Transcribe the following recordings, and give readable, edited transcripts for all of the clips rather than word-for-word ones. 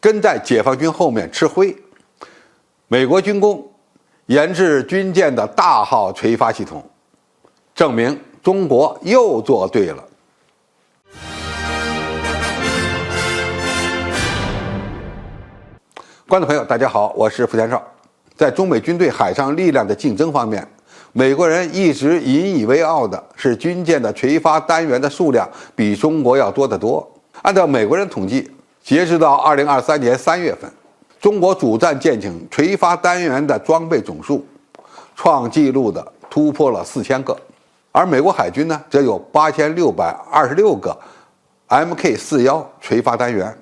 跟在解放军后面吃灰。美国军工研制军舰的大号垂发系统，证明中国又做对了。观众朋友，大家好，我是付天少。在中美军队海上力量的竞争方面，美国人一直引以为傲的是军舰的垂发单元的数量比中国要多得多。按照美国人统计，截止到2023年3月份，中国主战舰艇垂发单元的装备总数创纪录的突破了4000个，而美国海军呢，则有8626个 Mk41垂发单元。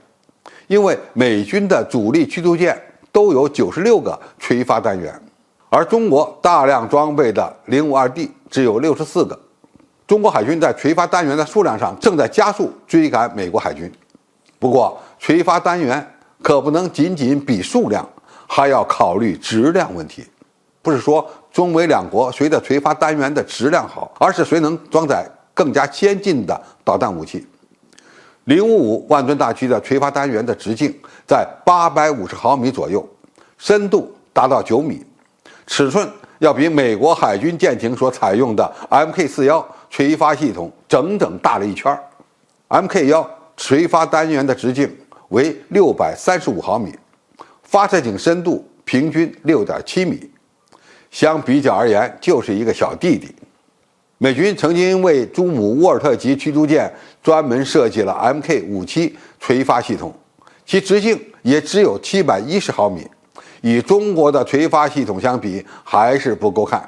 因为美军的主力驱逐舰都有96个垂发单元，而中国大量装备的052D 只有64个。中国海军在垂发单元的数量上正在加速追赶美国海军。不过，垂发单元可不能仅仅比数量，还要考虑质量问题。不是说中美两国谁的垂发单元的质量好，而是谁能装载更加先进的导弹武器。055万吨大驱的垂发单元的直径在850毫米左右，深度达到9米，尺寸要比美国海军舰艇所采用的 Mk41垂发系统整整大了一圈。Mk1垂发单元的直径为635毫米，发射井深度平均6.7米，相比较而言就是一个小弟弟。美军曾经为朱姆沃尔特级驱逐舰专门设计了 Mk57垂发系统，其直径也只有710毫米，与中国的垂发系统相比还是不够看。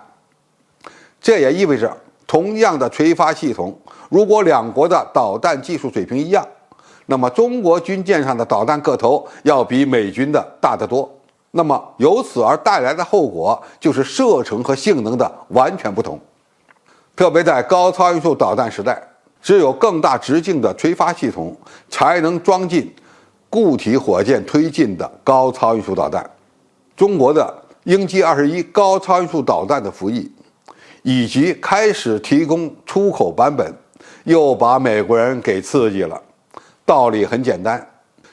这也意味着，同样的垂发系统，如果两国的导弹技术水平一样，那么中国军舰上的导弹个头要比美军的大得多。那么由此而带来的后果就是射程和性能的完全不同。特别在高超音速导弹时代，只有更大直径的垂发系统才能装进固体火箭推进的高超音速导弹。中国的鹰击21高超音速导弹的服役，以及开始提供出口版本，又把美国人给刺激了。道理很简单，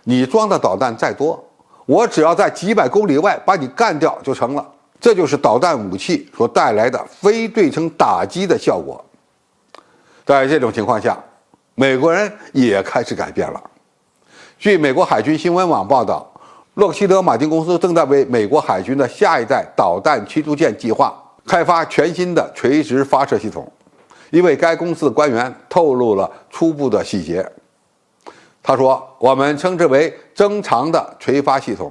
你装的导弹再多，我只要在几百公里外把你干掉就成了。这就是导弹武器所带来的非对称打击的效果。在这种情况下，美国人也开始改变了。据美国海军新闻网报道，洛克希德马丁公司正在为美国海军的下一代导弹驱逐舰计划开发全新的垂直发射系统。一位该公司的官员透露了初步的细节。他说：“我们称之为增长的垂发系统。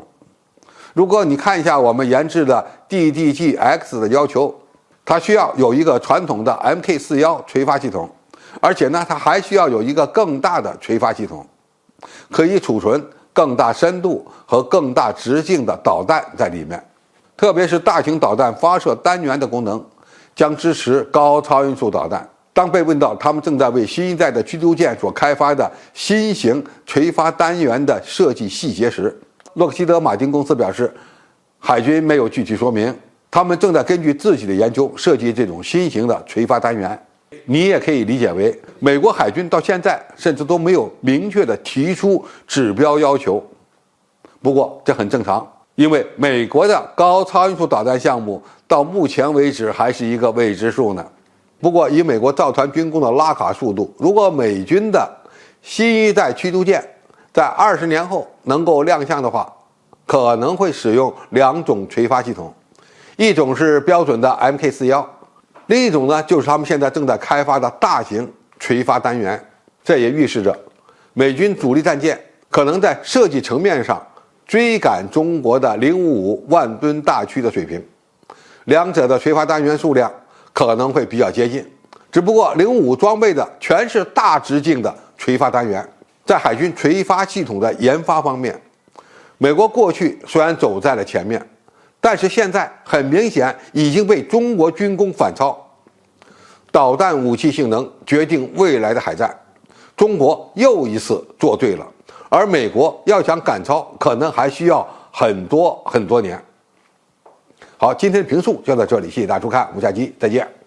如果你看一下我们研制的 DDG-X 的要求，它需要有一个传统的 Mk41垂发系统，而且呢，它还需要有一个更大的垂发系统，可以储存更大深度和更大直径的导弹在里面。特别是大型导弹发射单元的功能，将支持高超音速导弹。”当被问到他们正在为新一代的驱逐舰所开发的新型垂发单元的设计细节时，洛克希德马丁公司表示，海军没有具体说明，他们正在根据自己的研究设计这种新型的垂发单元。你也可以理解为，美国海军到现在甚至都没有明确的提出指标要求。不过这很正常，因为美国的高超音速导弹项目到目前为止还是一个未知数呢。不过以美国造船军工的拉卡速度，如果美军的新一代驱逐舰在20年后能够亮相的话，可能会使用2种垂发系统，一种是标准的 Mk41，另一种呢就是他们现在正在开发的大型垂发单元。这也预示着美军主力战舰可能在设计层面上追赶中国的055万吨大驱的水平，两者的垂发单元数量可能会比较接近，只不过055装备的全是大直径的垂发单元。在海军垂发系统的研发方面，美国过去虽然走在了前面，但是现在很明显已经被中国军工反超。导弹武器性能决定未来的海战，中国又一次做对了，而美国要想赶超，可能还需要很多年。好，今天的评述就到这里，谢谢大家收看，我们下期再见。